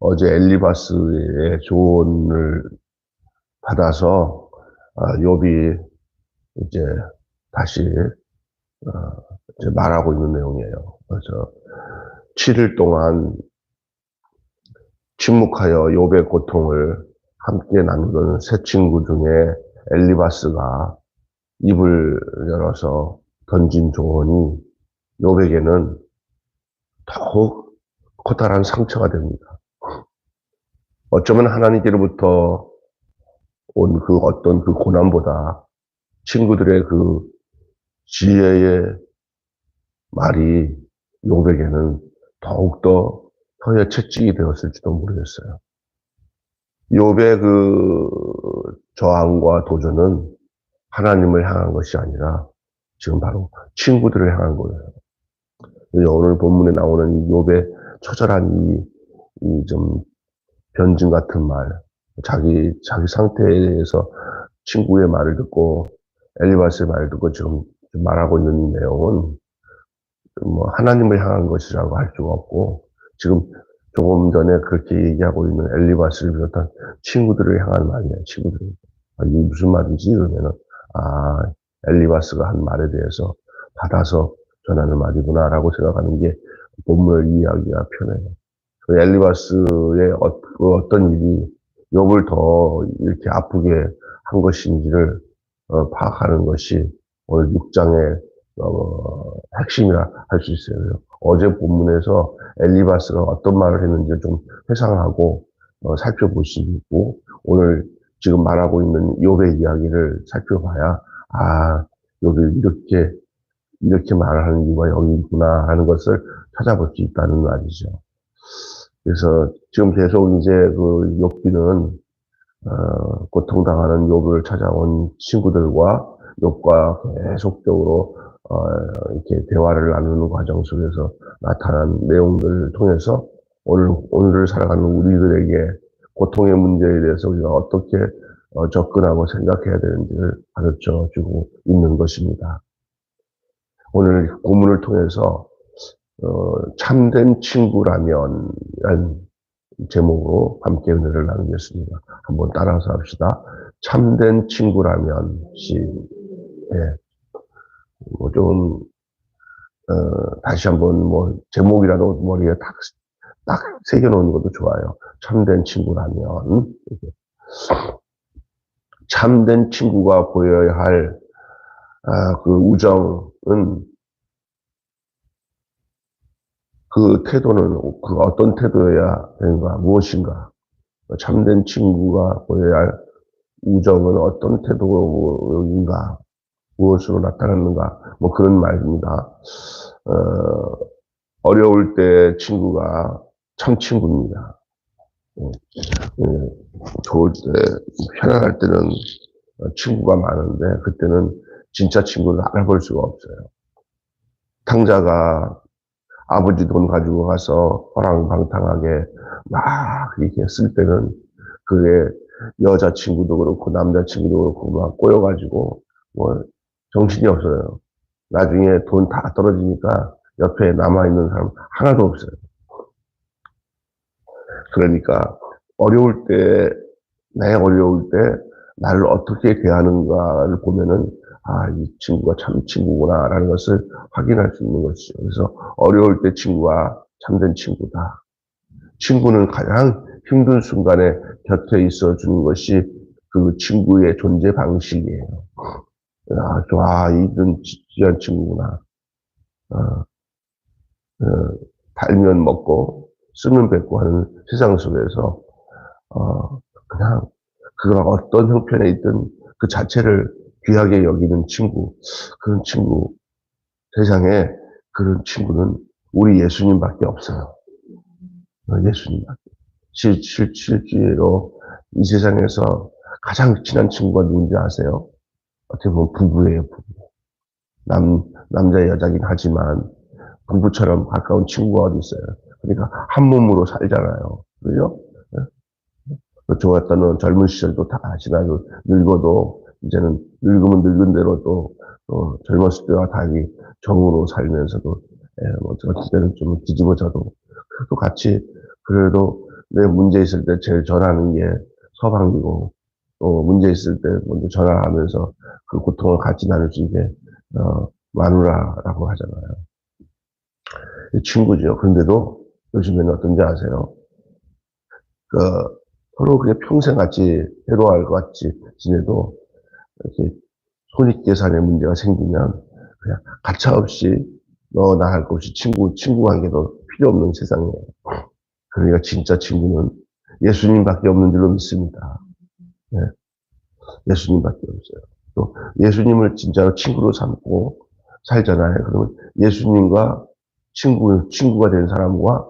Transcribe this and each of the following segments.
어제 엘리바스의 조언을 받아서 욥이 이제 다시 어, 이제 말하고 있는 내용이에요. 그래서 7일 동안 침묵하여 욥의 고통을 함께 나누던 세 친구 중에 엘리바스가 입을 열어서 던진 조언이 욥에게는 더욱 커다란 상처가 됩니다. 어쩌면 하나님께로부터 온 그 어떤 그 고난보다 친구들의 그 지혜의 말이 욥에게는 더욱더 혀에 채찍이 되었을지도 모르겠어요. 욥의 그 저항과 도전은 하나님을 향한 것이 아니라 지금 바로 친구들을 향한 거예요. 오늘 본문에 나오는 이 욥의 처절한 이 좀 변증 같은 말, 자기 상태에 대해서 친구의 말을 듣고 엘리바스의 말을 듣고 지금 말하고 있는 내용은 뭐 하나님을 향한 것이라고 할 수가 없고, 지금 조금 전에 그렇게 얘기하고 있는 엘리바스를 비롯한 친구들을 향한 말이에요. 친구들. 이게 무슨 말인지 그러면은 엘리바스가 한 말에 대해서 받아서 전하는 말이구나라고 생각하는 게 본문을 이해하기가 편해요. 그 엘리바스의 어떤 일이 욥을 더 이렇게 아프게 한 것인지를 파악하는 것이 오늘 6장의 핵심이라 할 수 있어요. 어제 본문에서 엘리바스가 어떤 말을 했는지 좀 회상하고 살펴볼 수 있고, 오늘 지금 말하고 있는 욥의 이야기를 살펴봐야 욥이 이렇게 말을 하는 이유가 여기 있구나 하는 것을 찾아볼 수 있다는 말이죠. 그래서 지금 계속 이제 그 욥기는 고통당하는 욥을 찾아온 친구들과 욥과 계속적으로 이렇게 대화를 나누는 과정 속에서 나타난 내용들을 통해서 오늘을 살아가는 우리들에게 고통의 문제에 대해서 우리가 어떻게 접근하고 생각해야 되는지를 가르쳐 주고 있는 것입니다. 오늘 본문을 통해서 참된 친구라면 이런 제목으로 함께 은혜를 나누겠습니다. 한번 따라서 합시다. 참된 친구라면 예. 다시 한번 제목이라도 머리에 딱 새겨놓는 것도 좋아요. 참된 친구라면. 참된 친구가 보여야 할 그 우정은, 그 태도는 그 어떤 태도여야 되는가, 무엇인가. 참된 친구가 보여야 할 우정은 어떤 태도인가, 무엇으로 나타났는가, 뭐 그런 말입니다. 어려울 때 친구가 참 친구입니다. 좋을 때, 편안할 때는 친구가 많은데, 그때는 진짜 친구를 알아볼 수가 없어요. 탕자가 아버지 돈 가지고 가서 호랑방탕하게 막 이렇게 쓸 때는 그게 여자친구도 그렇고 남자친구도 그렇고 막 꼬여가지고 뭐 정신이 없어요. 나중에 돈 다 떨어지니까 옆에 남아있는 사람 하나도 없어요. 그러니까 내 어려울 때 나를 어떻게 대하는가를 보면은 이 친구가 참 친구구나라는 것을 확인할 수 있는 것이죠. 그래서 어려울 때 친구가 참된 친구다. 친구는 가장 힘든 순간에 곁에 있어 주는 것이 그 친구의 존재 방식이에요. 이런 진지한 친구구나. 달면 먹고 쓰면 뱉고 하는 세상 속에서 그냥 그가 어떤 형편에 있든 그 자체를 귀하게 여기는 친구, 그런 친구, 세상에 그런 친구는 우리 예수님밖에 없어요. 예수님밖에. 실제로 이 세상에서 가장 친한 친구가 누군지 아세요? 어떻게 보면 부부예요, 부부. 남자 여자긴 하지만 부부처럼 가까운 친구가 어디 있어요. 그러니까 한 몸으로 살잖아요. 그죠? 좋았던 젊은 시절도 다 지나고 늙어도 이제는 늙으면 늙은 대로 또 젊었을 때와 달리 정으로 살면서도 어떤 때는 좀 뒤집어져도 그래도 같이 그래도 내 문제 있을 때 제일 전하는 게 서방이고, 또 문제 있을 때 먼저 전화하면서 그 고통을 같이 나눌 수 있게, 마누라라고 하잖아요. 친구죠. 근데도 요즘에는 어떤지 아세요? 그, 서로 그냥 평생 같이 해로할 것 같이 지내도, 이렇게 손익계산에 문제가 생기면, 그냥 가차없이 너 나 할 것 없이 친구 관계도 필요 없는 세상이에요. 그러니까 진짜 친구는 예수님밖에 없는 줄로 믿습니다. 네, 예수님밖에 없어요. 또 예수님을 진짜로 친구로 삼고 살잖아요. 그러면 예수님과 친구가 된 사람과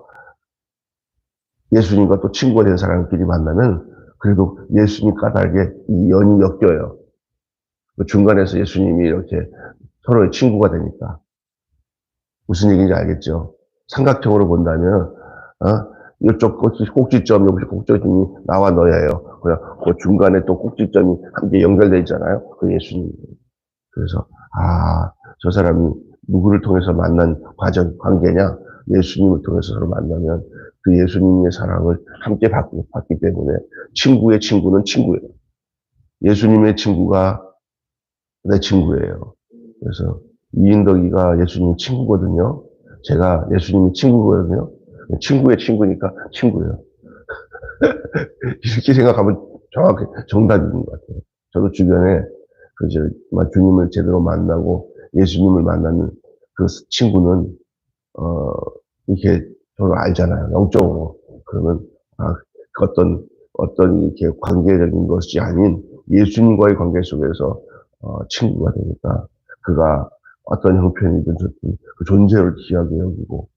예수님과 또 친구가 된 사람끼리 만나면 그래도 예수님 까닭에 이 연이 엮여요. 그 중간에서 예수님이 이렇게 서로의 친구가 되니까. 무슨 얘기인지 알겠죠? 삼각형으로 본다면, 이쪽 꼭지점, 여기 꼭지점이 나와 너예요. 그냥 그 중간에 또 꼭지점이 함께 연결되어 있잖아요. 그 예수님. 그래서, 저 사람이 누구를 통해서 만난 관계냐? 예수님을 통해서 서로 만나면 그 예수님의 사랑을 함께 받기 때문에 친구의 친구는 친구예요. 예수님의 친구가 내 친구예요. 그래서 이인덕이가 예수님 친구거든요. 제가 예수님이 친구거든요. 친구의 친구니까 친구예요. 이렇게 생각하면 정확히 정답인 것 같아요. 저도 주변에 주님을 제대로 만나고 예수님을 만나는 그 친구는 이렇게 저를 알잖아요. 영적으로. 그러면 어떤 이렇게 관계적인 것이 아닌 예수님과의 관계 속에서 친구가 되니까 그가 어떤 형편이든 좋든 그 존재를 귀하게 여기고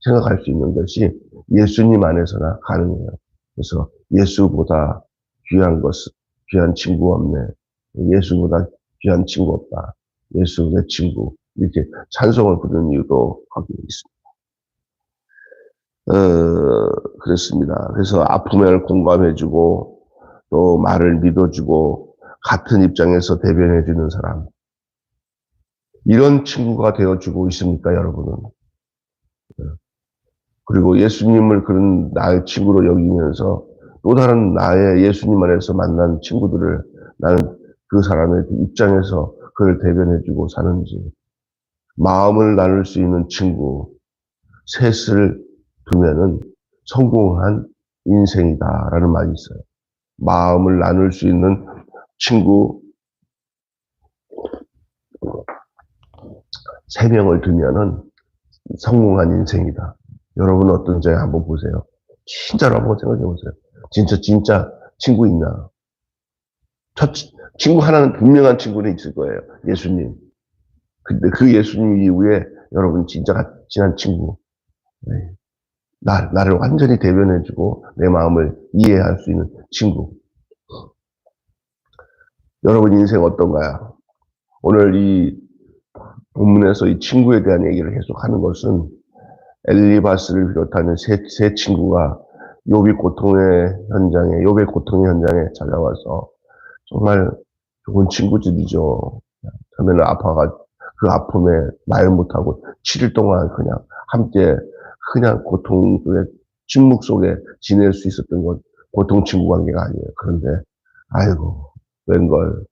생각할 수 있는 것이 예수님 안에서나 가능해요. 그래서 예수보다 귀한 친구 없네. 예수보다 귀한 친구 없다. 예수 내 친구. 이렇게 찬송을 부르는 이유도 거기 있습니다. 그렇습니다. 그래서 아픔을 공감해주고 또 말을 믿어주고 같은 입장에서 대변해주는 사람. 이런 친구가 되어주고 있습니까, 여러분은? 그리고 예수님을 그런 나의 친구로 여기면서 또 다른 나의 예수님 안에서 만난 친구들을 나는 그 사람의 입장에서 그를 대변해주고 사는지, 마음을 나눌 수 있는 친구, 셋을 두면은 성공한 인생이다라는 말이 있어요. 마음을 나눌 수 있는 친구 3명을 두면은 성공한 인생이다. 여러분은 어떤지 한번 보세요. 진짜로 한번 생각해 보세요. 진짜 친구 있나? 첫 친구 하나는 분명한 친구는 있을 거예요. 예수님. 근데 그 예수님 이후에 여러분 진짜 친한 친구. 네. 나를 완전히 대변해주고 내 마음을 이해할 수 있는 친구. 여러분 인생 어떤가요? 오늘 이 본문에서 이 친구에 대한 얘기를 계속 하는 것은 엘리바스를 비롯하는 세 친구가 욥의 고통의 현장에 찾아와서 정말 좋은 친구들이죠. 처음에는 그 아픔에 말 못하고 7일 동안 그냥 함께 그냥 고통 속에 침묵 속에 지낼 수 있었던 건 고통 친구 관계가 아니에요. 그런데 아이고 웬걸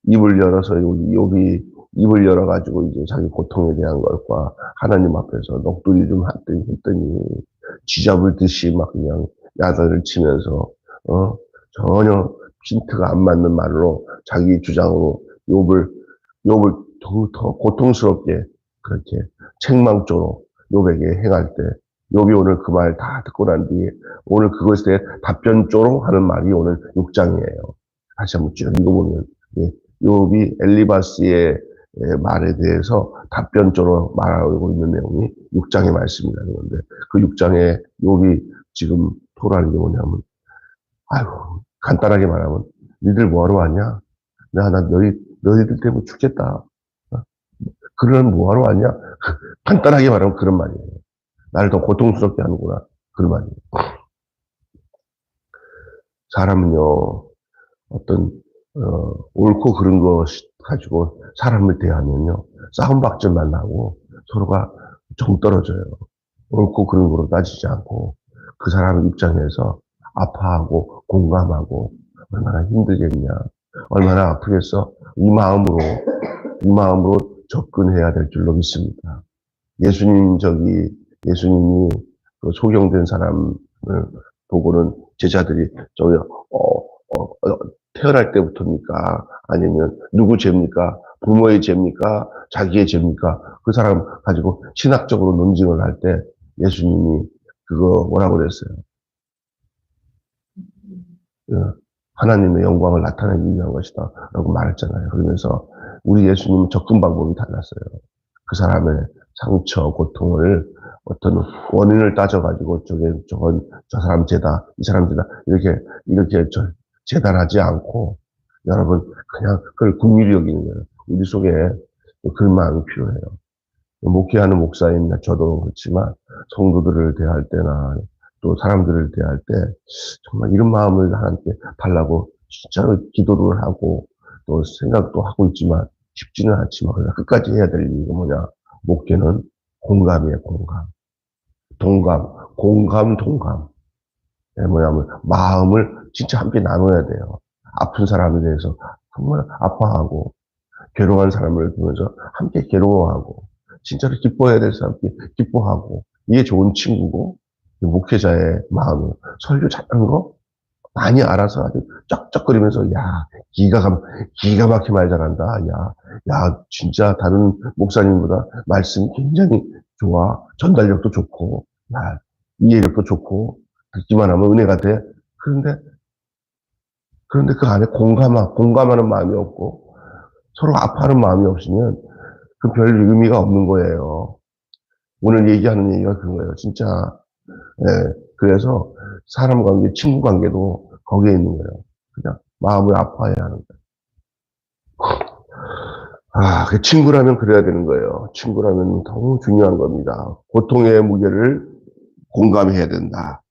입을 열어서 욥이 입을 열어가지고 이제 자기 고통에 대한 것과 하나님 앞에서 넋두리 좀 했더니 쥐잡을 듯이 막 그냥 야단을 치면서 전혀 핀트가 안 맞는 말로 자기 주장으로 욥을 더 고통스럽게 그렇게 책망조로 욥에게 행할 때 욥이 오늘 그 말 다 듣고 난 뒤에 오늘 그것에 답변조로 하는 말이 오늘 6장이에요. 다시 한번 쭉 읽어보면 욥이 엘리바스의 말에 대해서 답변조로 말하고 있는 내용이 6장의 말씀이라는 건데 그 6장에 욥이 지금 토라는 게 뭐냐면 아이고 간단하게 말하면 니들 뭐하러 왔냐? 나 너희들 때문에 죽겠다. 그러면 뭐하러 왔냐? 간단하게 말하면 그런 말이에요. 나를 더 고통스럽게 하는구나. 그런 말이에요. 사람은요, 어떤, 옳고 그른 것 가지고 사람을 대하면요, 싸움박질만 나고 서로가 정 떨어져요. 옳고 그른 거로 따지지 않고. 그 사람 입장에서 아파하고 공감하고 얼마나 힘들겠냐, 얼마나 아프겠어. 이 마음으로 접근해야 될 줄로 믿습니다. 예수님이 그 소경된 사람을 보고는 제자들이 태어날 때부터입니까? 아니면 누구 죄입니까? 부모의 죄입니까? 자기의 죄입니까? 그 사람 가지고 신학적으로 논증을 할 때 예수님이 그거 뭐라고 그랬어요? 하나님의 영광을 나타내기 위한 것이다 라고 말했잖아요. 그러면서 우리 예수님은 접근 방법이 달랐어요. 그 사람의 상처, 고통을 어떤 원인을 따져가지고 저 사람 죄다, 이 사람 죄다 이렇게 재단하지 않고 여러분 그냥 그걸 긍휼히 여기는 거예요. 우리 속에 그런 마음이 필요해요. 목회하는 목사인 저도 그렇지만 성도들을 대할 때나 또 사람들을 대할 때 정말 이런 마음을 하나님께 달라고 진짜로 기도를 하고 또 생각도 하고 있지만 쉽지는 않지만 그냥 끝까지 해야 될 이유가 뭐냐? 목회는 공감이에요. 동감. 뭐냐면 마음을 진짜 함께 나눠야 돼요. 아픈 사람에 대해서 정말 아파하고 괴로운 사람을 보면서 함께 괴로워하고 진짜로 기뻐해야 될 사람께 기뻐하고 이게 좋은 친구고 목회자의 마음은 설교 잘하는 거 많이 알아서 아주 쩍쩍거리면서 기가 막히게 말 잘한다. 진짜 다른 목사님보다 말씀이 굉장히 좋아. 전달력도 좋고 이해력도 좋고 듣기만 하면 은혜가 돼. 그런데 그 안에 공감하는 마음이 없고 서로 아파하는 마음이 없으면 그 별 의미가 없는 거예요. 오늘 얘기하는 얘기가 그거예요. 진짜. 예. 그래서 사람 관계, 친구 관계도 거기에 있는 거예요. 그냥 마음을 아파해야 하는 거예요. 그 친구라면 그래야 되는 거예요. 친구라면 너무 중요한 겁니다. 고통의 무게를 공감해야 된다.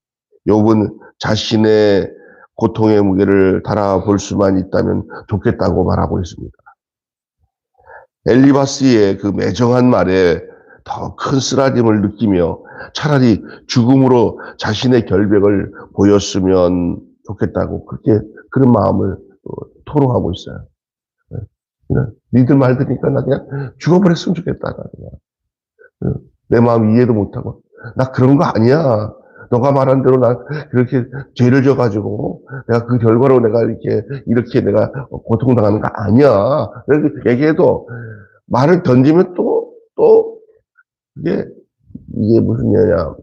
욥은 자신의 고통의 무게를 달아볼 수만 있다면 좋겠다고 말하고 있습니다. 엘리바스의 그 매정한 말에 더 큰 쓰라림을 느끼며 차라리 죽음으로 자신의 결백을 보였으면 좋겠다고 그런 마음을 토로하고 있어요. 니들 말 들으니까 나 그냥 죽어버렸으면 좋겠다. 내 마음 이해도 못하고 나 그런 거 아니야. 너가 말한 대로 나 그렇게 죄를 져가지고 내가 그 결과로 내가 이렇게 내가 고통당하는 거 아니야. 이렇게 얘기해도 말을 던지면 또 이게 무슨 얘냐?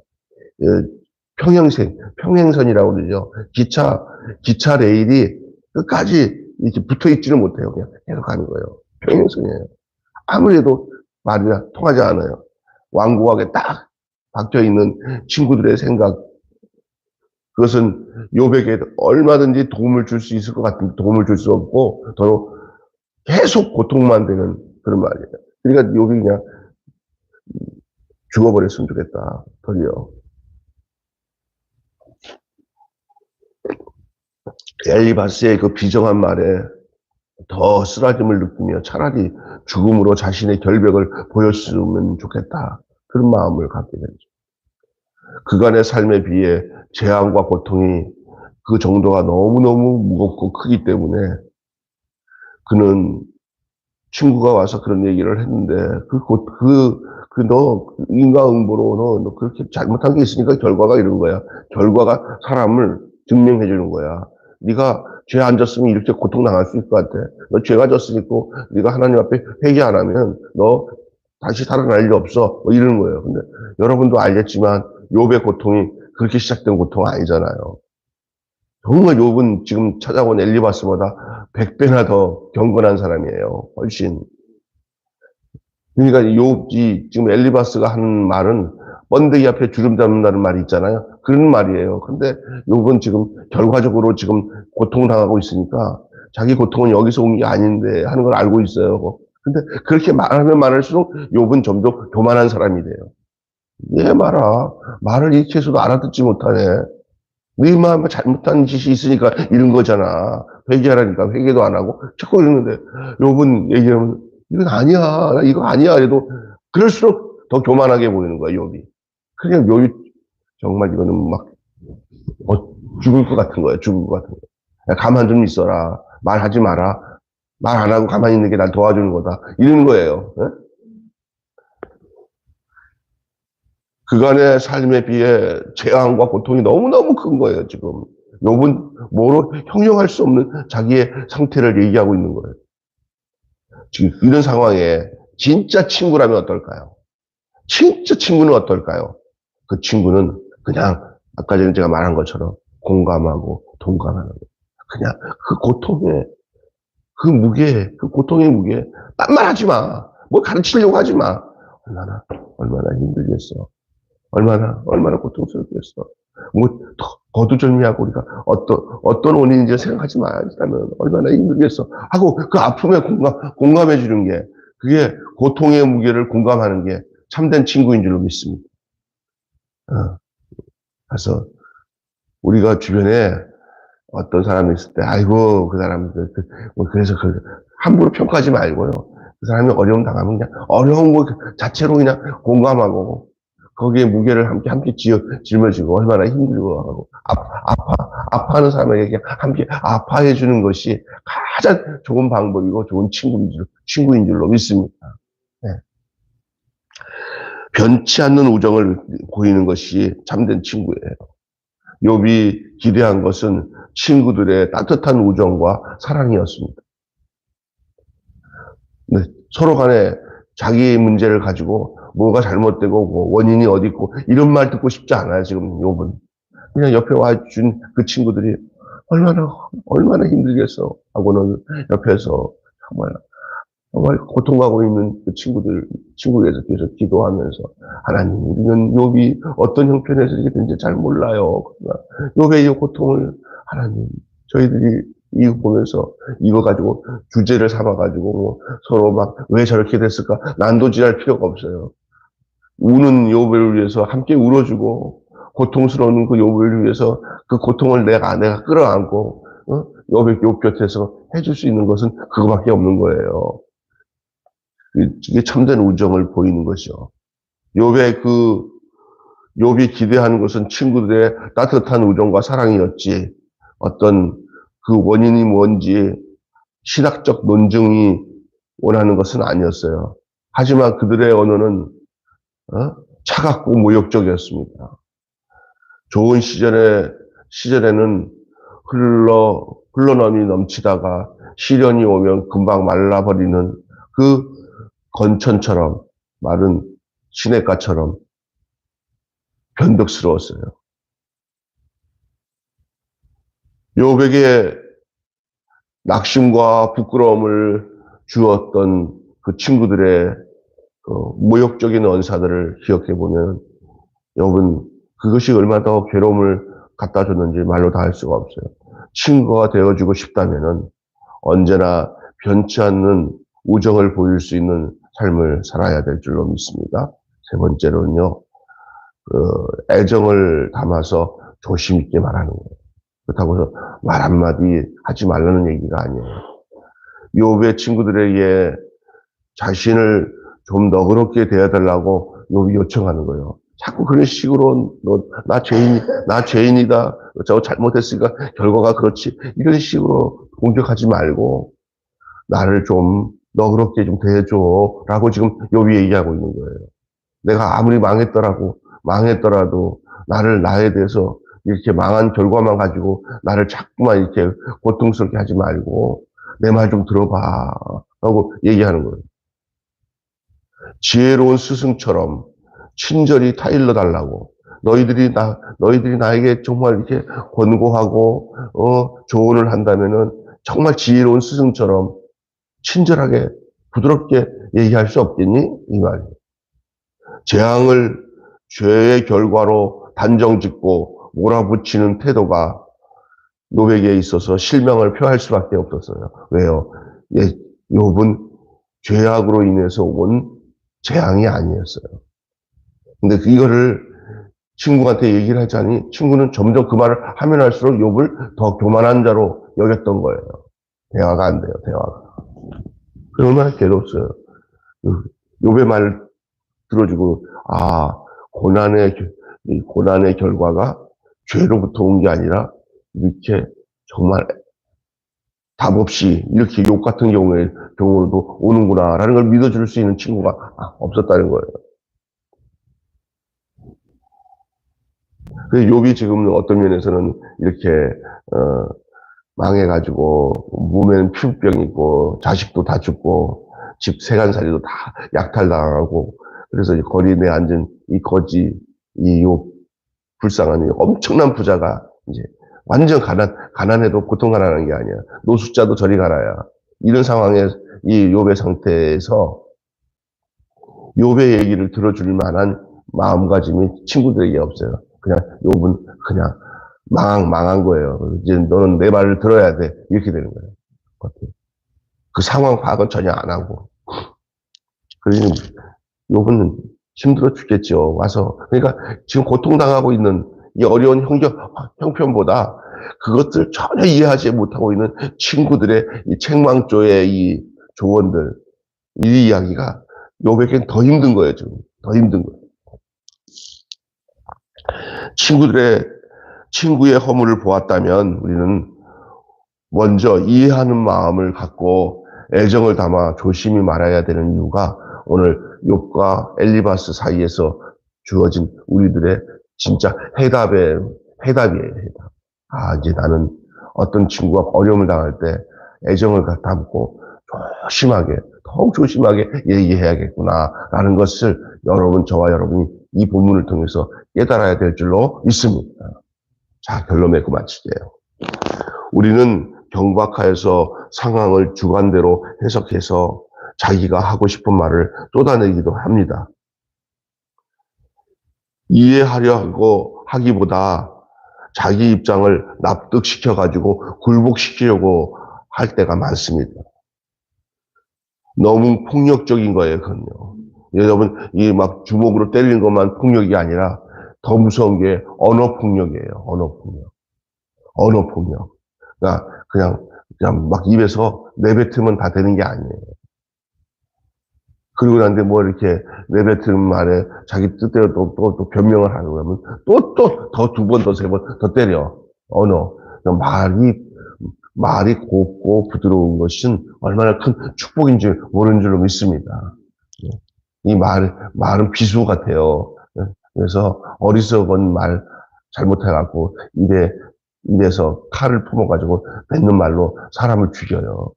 평행선이라고 그러죠. 기차 레일이 끝까지 이렇게 붙어 있지는 못해요. 그냥 계속 가는 거예요. 평행선이에요. 아무래도 말이 통하지 않아요. 완고하게 딱 박혀 있는 친구들의 생각, 그것은 욥에게 얼마든지 도움을 줄 수 있을 것 같은데 도움을 줄 수 없고 더 계속 고통만 되는 그런 말이에요. 그러니까 욥이 그냥 죽어버렸으면 좋겠다. 덜려. 엘리바스의 그 비정한 말에 더 쓰라짐을 느끼며 차라리 죽음으로 자신의 결백을 보였으면 좋겠다. 그런 마음을 갖게 되죠. 그간의 삶에 비해 재앙과 고통이 그 정도가 너무너무 무겁고 크기 때문에 그는 친구가 와서 그런 얘기를 했는데 너 인과응보로 너 그렇게 잘못한 게 있으니까 결과가 이런 거야. 결과가 사람을 증명해 주는 거야. 네가 죄 안 졌으면 이렇게 고통당할 수 있을 것 같아. 너 죄가 졌으니까 네가 하나님 앞에 회개 안 하면 너 다시 살아날 일 없어. 뭐 이러는 거예요. 근데 여러분도 알겠지만 욥의 고통이 그렇게 시작된 고통 아니잖아요. 정말 욥은 지금 찾아온 엘리바스보다 100배나 더 경건한 사람이에요. 훨씬. 그러니까 욥이 지금 엘리바스가 하는 말은 번데기 앞에 주름 잡는다는 말이 있잖아요. 그런 말이에요. 근데 욥은 지금 결과적으로 지금 고통당하고 있으니까 자기 고통은 여기서 온 게 아닌데 하는 걸 알고 있어요. 근데 그렇게 말하면 말할수록 욥은 점점 교만한 사람이 돼요. 얘 말을 이렇게 해서도 알아듣지 못하네. 네 마음에 잘못한 짓이 있으니까 이런 거잖아. 회개하라니까 회개도 안 하고 자꾸 이러는데 욥은 얘기하면 이건 아니야. 나 이거 아니야. 그래도 그럴수록 더 교만하게 보이는 거야, 욥이. 그냥 욥이 정말 이거는 막 죽을 것 같은 거예요. 죽을 것 같은 거예요. 야, 가만 좀 있어라. 말하지 마라. 말 안 하고 가만히 있는 게 날 도와주는 거다. 이러는 거예요. 예? 그간의 삶에 비해 재앙과 고통이 너무너무 큰 거예요, 지금. 욥은 뭐로 형용할 수 없는 자기의 상태를 얘기하고 있는 거예요. 지금 이런 상황에 진짜 친구라면 어떨까요? 진짜 친구는 어떨까요? 그 친구는 그냥 아까 전에 제가 말한 것처럼 공감하고 동감하는 거예요. 그냥 그 고통에, 그 무게, 그 고통의 무게, 딴 말 하지 마. 뭐 가르치려고 하지 마. 얼마나 힘들겠어. 얼마나 고통스럽겠어. 뭐, 거두절미하고 우리가 어떤 원인인지 생각하지 말자면 얼마나 힘들겠어. 하고 그 아픔에 공감해 주는 게, 그게 고통의 무게를 공감하는 게 참된 친구인 줄로 믿습니다. 그래서 우리가 주변에 어떤 사람이 있을 때, 아이고, 그 사람, 그래서 함부로 평가하지 말고요. 그 사람이 어려움 당하면 그냥 어려운 거 자체로 그냥 공감하고, 거기에 무게를 함께 짊어지고, 얼마나 힘들고 하고, 아파하는 사람에게 그냥 함께 아파해 주는 것이 가장 좋은 방법이고 좋은 친구인 줄로 믿습니다. 네. 변치 않는 우정을 보이는 것이 참된 친구예요. 욥이 기대한 것은 친구들의 따뜻한 우정과 사랑이었습니다. 네, 서로 간에 자기 문제를 가지고 뭐가 잘못되고 뭐 원인이 어디 있고 이런 말 듣고 싶지 않아요. 지금 욥은 그냥 옆에 와준 그 친구들이 얼마나 힘들겠어 하고는 옆에서 정말 고통하고 있는 그 친구에서 계속 기도하면서, 하나님, 우리는 욥이 어떤 형편에서 이렇게 된지 잘 몰라요. 욥의 이 고통을 하나님, 저희들이 이거 보면서 이거 가지고 주제를 삼아가지고 뭐 서로 막 왜 저렇게 됐을까 난도질할 필요가 없어요. 우는 욥을 위해서 함께 울어주고, 고통스러운 그 욥을 위해서 그 고통을 내가 끌어안고, 욥 곁에서 해줄 수 있는 것은 그거밖에 없는 거예요. 이게 참된 우정을 보이는 것이죠. 욥이 기대하는 것은 친구들의 따뜻한 우정과 사랑이었지, 어떤 그 원인이 뭔지 신학적 논증이 원하는 것은 아니었어요. 하지만 그들의 언어는 차갑고 모욕적이었습니다. 좋은 시절에는 흘러넘이 넘치다가 시련이 오면 금방 말라버리는 그 건천처럼, 마른 시냇가처럼 변덕스러웠어요. 욥에게 낙심과 부끄러움을 주었던 그 친구들의 그 모욕적인 언사들을 기억해보면 욥은 그것이 얼마나 더 괴로움을 갖다 줬는지 말로 다 할 수가 없어요. 친구가 되어주고 싶다면은 언제나 변치 않는 우정을 보일 수 있는 삶을 살아야 될 줄로 믿습니다. 세 번째로는요, 애정을 담아서 조심 있게 말하는 거예요. 그렇다고 해서 말 한마디 하지 말라는 얘기가 아니에요. 욥의 친구들에게 자신을 좀 너그럽게 대해달라고 욥이 요청하는 거예요. 자꾸 그런 식으로 나 죄인이다. 저 잘못했으니까 결과가 그렇지. 이런 식으로 공격하지 말고 나를 좀 너그럽게 좀 대해줘라고 지금 욥이 얘기하고 있는 거예요. 내가 아무리 망했더라도 나에 대해서 이렇게 망한 결과만 가지고 나를 자꾸만 이렇게 고통스럽게 하지 말고 내 말 좀 들어봐 라고 얘기하는 거예요. 지혜로운 스승처럼 친절히 타일러 달라고, 너희들이 나에게 정말 이렇게 권고하고 조언을 한다면은 정말 지혜로운 스승처럼 친절하게 부드럽게 얘기할 수 없겠니? 이 말이에요. 재앙을 죄의 결과로 단정짓고 몰아붙이는 태도가 욥에게 있어서 실명을 표할 수밖에 없었어요. 왜요? 욥은 죄악으로 인해서 온 재앙이 아니었어요. 근데 이거를 친구한테 얘기를 하자니 친구는 점점 그 말을 하면 할수록 욥을 더 교만한 자로 여겼던 거예요. 대화가 안 돼요, 대화가. 얼마나 괴롭어요. 욥의 말을 들어주고, 고난의 결과가 죄로부터 온 게 아니라 이렇게 정말 답 없이 이렇게 욕 같은 경우로도 오는구나라는 걸 믿어줄 수 있는 친구가 없었다는 거예요. 그래서 욥이 지금 어떤 면에서는 이렇게 망해가지고 몸에는 피부병이 있고 자식도 다 죽고 집 세간살이도 다 약탈당하고 그래서 거리 내에 앉은 이 거지 이 욥 불쌍한 엄청난 부자가 이제 완전 가난해도 보통 가난한 게 아니야. 노숙자도 저리 가라야. 이런 상황에 이 욥의 상태에서 욥의 얘기를 들어줄 만한 마음가짐이 친구들에게 없어요. 그냥 욥은 그냥 망한 거예요. 이제 너는 내 말을 들어야 돼. 이렇게 되는 거예요. 그 상황 파악은 전혀 안 하고. 그러니 욥은 힘들어 죽겠죠. 와서. 그러니까 지금 고통당하고 있는 이 어려운 형편보다 그것들 전혀 이해하지 못하고 있는 친구들의 이 책망조의 이 조언들, 이 이야기가 욥에겐 더 힘든 거예요, 지금. 더 힘든 거예요. 친구의 허물을 보았다면 우리는 먼저 이해하는 마음을 갖고 애정을 담아 조심히 말해야 되는 이유가 오늘 욥과 엘리바스 사이에서 주어진 우리들의 진짜 해답이에요, 해답. 이제 나는 어떤 친구가 어려움을 당할 때 애정을 담고 조심하게, 더욱 조심하게 얘기해야겠구나라는 것을 저와 여러분이 이 본문을 통해서 깨달아야 될 줄로 믿습니다. 자, 결론 맺고 마칠게요. 우리는 경박하여서 상황을 주관대로 해석해서 자기가 하고 싶은 말을 쏟아내기도 합니다. 이해하려고 하기보다 자기 입장을 납득시켜가지고 굴복시키려고 할 때가 많습니다. 너무 폭력적인 거예요, 그건요. 여러분, 이 막 주먹으로 때리는 것만 폭력이 아니라 더 무서운 게 언어 폭력이에요. 언어 폭력. 그러니까 그냥 막 입에서 내뱉으면 다 되는 게 아니에요. 그리고 난데 뭐 이렇게 내뱉은 말에 자기 뜻대로 또 변명을 하려고 하면 더 두 번, 더 세 번 더 때려. 언어. 말이 곱고 부드러운 것은 얼마나 큰 축복인 줄 모르는 줄로 믿습니다. 이 말은 비수 같아요. 그래서 어리석은 말 잘못해갖고 입에서 칼을 품어가지고 뱉는 말로 사람을 죽여요.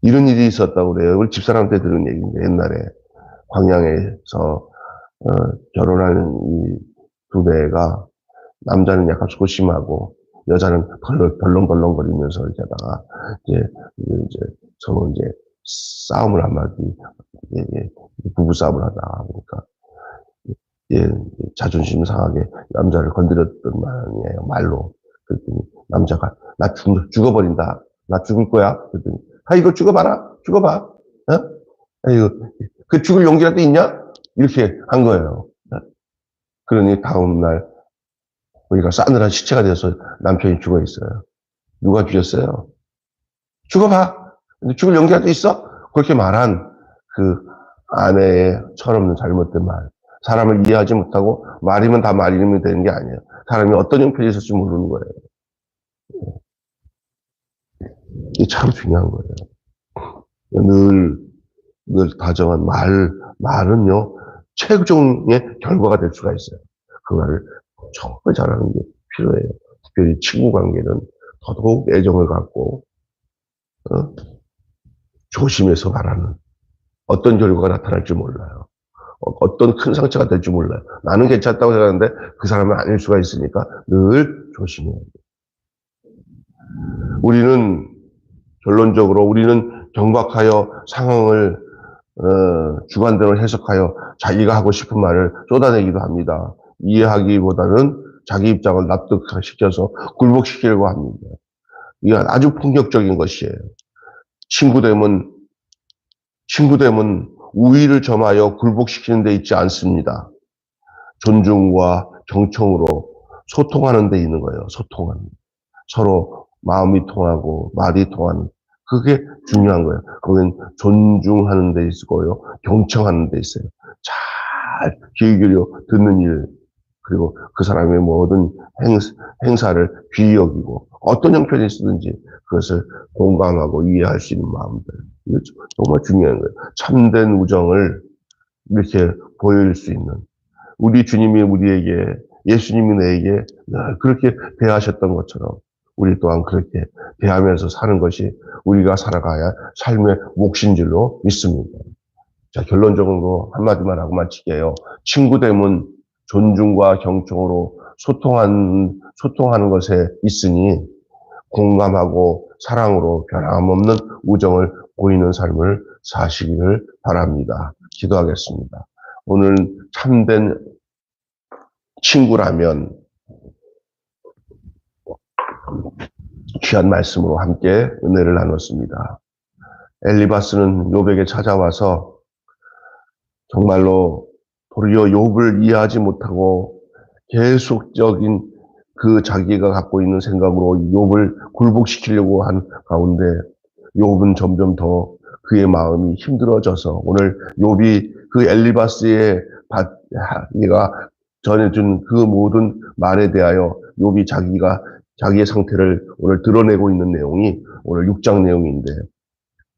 이런 일이 있었다고 그래요. 우리 집사람한테 들은 얘기인데 옛날에 광양에서 결혼한 이 두 대가 남자는 약간 소심하고 여자는 덜렁덜렁거리면서 이렇게 하다가 이제 서로 이제 싸움을 한마디 부부 싸움을 하다가 보니까 자존심 상하게 남자를 건드렸던 말이에요. 말로. 그랬더니 남자가 나 죽어버린다. 나 죽을 거야. 그랬더니 이거 죽어봐라. 죽어봐. 어? 이거 그 죽을 용기라도 있냐? 이렇게 한 거예요. 그러니 다음날 우리가 싸늘한 시체가 돼서 남편이 죽어 있어요. 누가 죽였어요? 죽어봐. 근데 죽을 용기라도 있어? 그렇게 말한 그 아내의 철없는 잘못된 말. 사람을 이해하지 못하고 말이면 다 말이면 되는 게 아니에요. 사람이 어떤 형편이 있을지 모르는 거예요. 이게 참 중요한 거예요. 늘 다정한 말은요, 최종의 결과가 될 수가 있어요. 그 말을 정말 잘하는 게 필요해요. 특별히 친구 관계는 더더욱 애정을 갖고, 조심해서 말하는 어떤 결과가 나타날지 몰라요. 어떤 큰 상처가 될지 몰라요. 나는 괜찮다고 생각하는데 그 사람은 아닐 수가 있으니까 늘 조심해야 돼요. 결론적으로 우리는 경박하여 상황을 주관대로 해석하여 자기가 하고 싶은 말을 쏟아내기도 합니다. 이해하기보다는 자기 입장을 납득시켜서 굴복시키려고 합니다. 이건 아주 폭력적인 것이에요. 친구됨은 우위를 점하여 굴복시키는 데 있지 않습니다. 존중과 경청으로 소통하는 데 있는 거예요. 소통하는. 서로 마음이 통하고 말이 통하는. 그게 중요한 거예요. 거긴 존중하는 데 있고요. 경청하는 데 있어요. 잘 귀 기울여 듣는 일. 그리고 그 사람의 모든 행사를 귀히 여기고 어떤 형편이 있든지 그것을 공감하고 이해할 수 있는 마음들. 이거 정말 중요한 거예요. 참된 우정을 이렇게 보일 수 있는 우리 주님이 우리에게 예수님이 내게 그렇게 대하셨던 것처럼 우리 또한 그렇게 대하면서 사는 것이 우리가 살아가야 삶의 몫인 줄로 믿습니다. 자, 결론적으로 한마디만 하고 마칠게요. 친구됨은 존중과 경청으로 소통하는 것에 있으니 공감하고 사랑으로 변함없는 우정을 보이는 삶을 사시기를 바랍니다. 기도하겠습니다. 오늘 참된 친구라면 귀한 말씀으로 함께 은혜를 나눴습니다. 엘리바스는 욥에게 찾아와서 정말로 도리어 욥을 이해하지 못하고 계속적인 그 자기가 갖고 있는 생각으로 욥을 굴복시키려고 한 가운데 욥은 점점 더 그의 마음이 힘들어져서 오늘 욥이 그 엘리바스의 얘가 전해준 그 모든 말에 대하여 욥이 자기의 상태를 오늘 드러내고 있는 내용이 오늘 6장 내용인데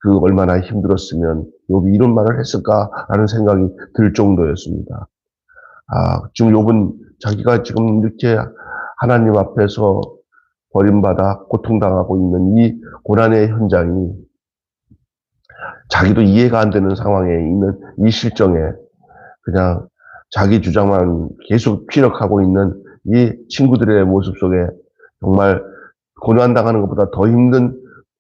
그 얼마나 힘들었으면 욥이 이런 말을 했을까라는 생각이 들 정도였습니다. 지금 욥은 자기가 지금 이렇게 하나님 앞에서 버림받아 고통당하고 있는 이 고난의 현장이 자기도 이해가 안 되는 상황에 있는 이 실정에 그냥 자기 주장만 계속 피력하고 있는 이 친구들의 모습 속에 정말 고난당하는 것보다 더 힘든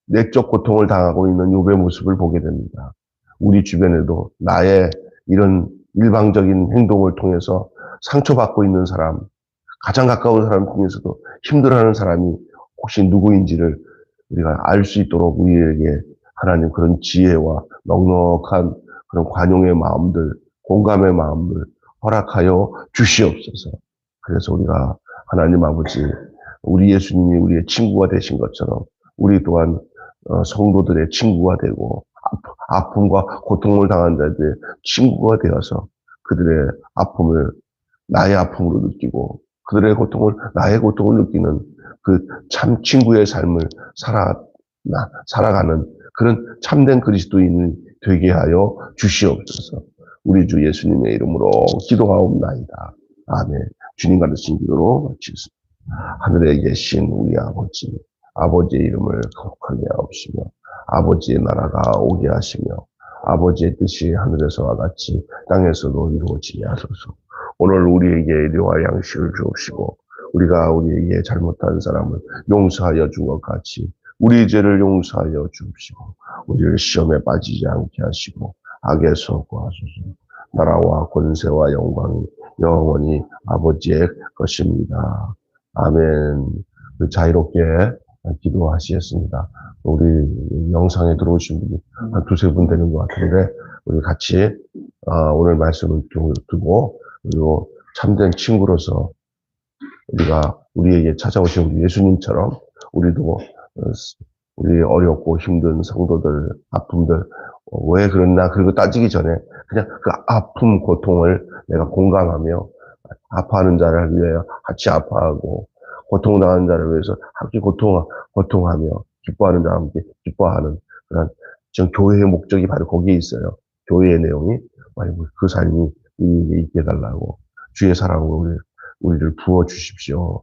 내적 고통을 당하고 있는 욥의 모습을 보게 됩니다. 우리 주변에도 나의 이런 일방적인 행동을 통해서 상처받고 있는 사람, 가장 가까운 사람 중에서도 힘들어하는 사람이 혹시 누구인지를 우리가 알 수 있도록 우리에게 하나님 그런 지혜와 넉넉한 그런 관용의 마음들, 공감의 마음들 허락하여 주시옵소서. 그래서 우리가 하나님 아버지, 우리 예수님이 우리의 친구가 되신 것처럼 우리 또한 성도들의 친구가 되고 아픔과 고통을 당한 자들의 친구가 되어서 그들의 아픔을 나의 아픔으로 느끼고 그들의 고통을 나의 고통을 느끼는 그 참 친구의 삶을 살아가는 그런 참된 그리스도인이 되게 하여 주시옵소서. 우리 주 예수님의 이름으로 기도하옵나이다. 아멘. 주님 가르친 기도로 마치겠습니다. 하늘에 계신 우리 아버지, 아버지의 이름을 거룩하게 하옵시며 아버지의 나라가 오게 하시며 아버지의 뜻이 하늘에서와 같이 땅에서도 이루어지게 하소서. 오늘 우리에게 일용할 양식을 주옵시고 우리가 우리에게 잘못한 사람을 용서하여 준 것 같이 우리 죄를 용서하여 주옵시고 우리를 시험에 빠지지 않게 하시고 악에서 구하소서. 나라와 권세와 영광이 영원히 아버지의 것입니다. 아멘. 자유롭게 기도하시겠습니다. 우리 영상에 들어오신 분이 한 두세 분 되는 것 같은데 우리 같이 오늘 말씀을 두고 그리고 참된 친구로서 우리가 우리에게 찾아오신 우리 예수님처럼 우리도 우리 어렵고 힘든 성도들 아픔들 왜 그랬나 그리고 따지기 전에 그냥 그 아픔 고통을 내가 공감하며 아파하는 자를 위하여 같이 아파하고 고통당하는 자를 위해서 함께 고통하며 기뻐하는 자와 함께 기뻐하는 그런 지금 교회의 목적이 바로 거기에 있어요. 교회의 내용이 그 삶이 우리에게 있게 해달라고 주의 사랑으로 우리를 부어주십시오.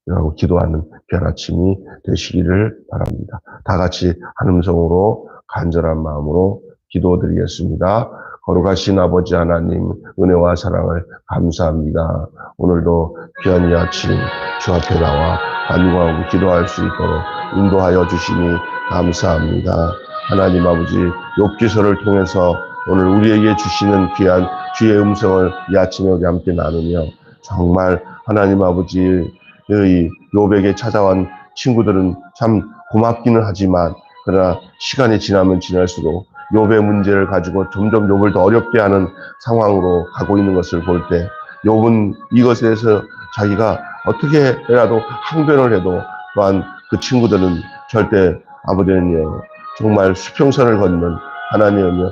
라고 기도하는 귀한 아침이 되시기를 바랍니다. 다 같이 한 음성으로 간절한 마음으로 기도드리겠습니다. 거룩하신 아버지 하나님 은혜와 사랑을 감사합니다. 오늘도 귀한 이 아침 주 앞에 나와 간구하고 기도할 수 있도록 인도하여 주시니 감사합니다. 하나님 아버지 욥기서를 통해서 오늘 우리에게 주시는 귀한 주의 음성을 이 아침에 우리 함께 나누며 정말 하나님 아버지의 욥에게 찾아온 친구들은 참 고맙기는 하지만 그러나 시간이 지나면 지날수록 욥의 문제를 가지고 점점 욥을 더 어렵게 하는 상황으로 가고 있는 것을 볼 때 욥은 이것에 대해서 자기가 어떻게라도 항변을 해도 또한 그 친구들은 절대 아버지는요 정말 수평선을 걷는 하나님이며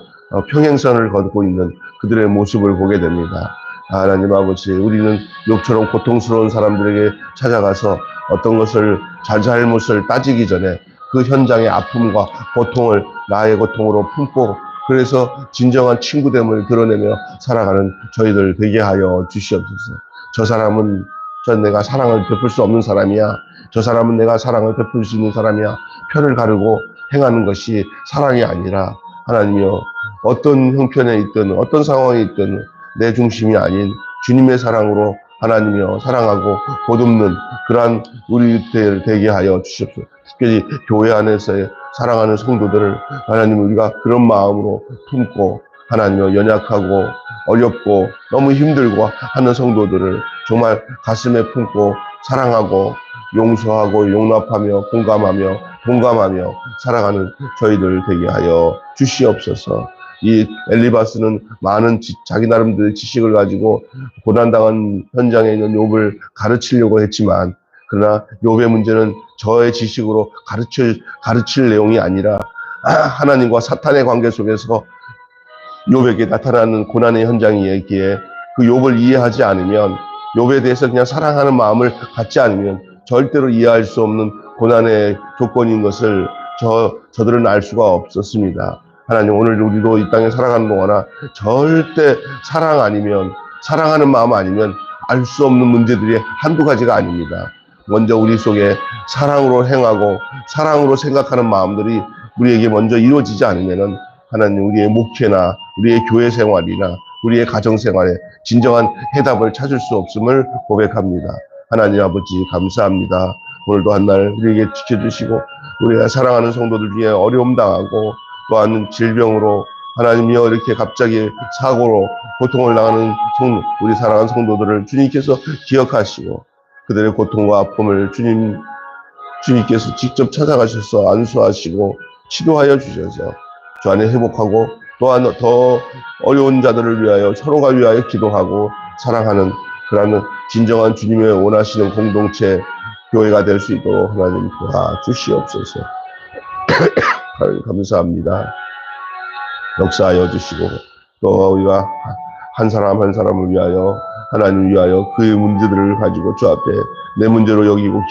평행선을 걷고 있는 그들의 모습을 보게 됩니다. 하나님 아버지, 우리는 욥처럼 고통스러운 사람들에게 찾아가서 어떤 것을 잘못을 따지기 전에 그 현장의 아픔과 고통을 나의 고통으로 품고 그래서 진정한 친구됨을 드러내며 살아가는 저희들 되게 하여 주시옵소서. 저 사람은 내가 사랑을 베풀 수 없는 사람이야. 저 사람은 내가 사랑을 베풀 수 있는 사람이야. 편을 가르고 행하는 것이 사랑이 아니라 하나님이여, 어떤 형편에 있든 어떤 상황에 있든 내 중심이 아닌 주님의 사랑으로 하나님이여 사랑하고 보듬는 그러한 우리들 되게 하여 주시옵소서. 특별히 교회 안에서의 사랑하는 성도들을 하나님 우리가 그런 마음으로 품고 하나님이여 연약하고 어렵고 너무 힘들고 하는 성도들을 정말 가슴에 품고 사랑하고 용서하고 용납하며 공감하며 동감하며 살아가는 저희들 되게 하여 주시옵소서. 이 엘리바스는 많은 자기 나름대로의 지식을 가지고 고난당한 현장에 있는 욥을 가르치려고 했지만, 그러나 욥의 문제는 저의 지식으로 가르칠 내용이 아니라 하나님과 사탄의 관계 속에서 욥에게 나타나는 고난의 현장이기에 그 욥을 이해하지 않으면, 욥에 대해서 그냥 사랑하는 마음을 갖지 않으면 절대로 이해할 수 없는 고난의 조건인 것을 저들은 알 수가 없었습니다. 하나님, 오늘 우리도 이 땅에 살아가는 동안에 절대 사랑 아니면, 사랑하는 마음 아니면 알 수 없는 문제들이 한두 가지가 아닙니다. 먼저 우리 속에 사랑으로 행하고 사랑으로 생각하는 마음들이 우리에게 먼저 이루어지지 않으면은 하나님, 우리의 목회나 우리의 교회 생활이나 우리의 가정 생활에 진정한 해답을 찾을 수 없음을 고백합니다. 하나님 아버지, 감사합니다. 오늘도 한날 우리에게 지켜주시고 우리가 사랑하는 성도들 중에 어려움 당하고 또한 질병으로 하나님이여 이렇게 갑자기 사고로 고통을 당하는 우리 사랑하는 성도들을 주님께서 기억하시고 그들의 고통과 아픔을 주님께서 직접 찾아가셔서 안수하시고 치료하여 주셔서 주 안에 회복하고 또한 더 어려운 자들을 위하여 서로가 위하여 기도하고 사랑하는 그러한 진정한 주님의 원하시는 공동체 교회가 될 수 있도록 하나님 도와주시옵소서. 감사합니다. 역사하여 주시고 또 우리가 한 사람 한 사람을 위하여 하나님 위하여 그의 문제들을 가지고 주 앞에 내 문제로 여기고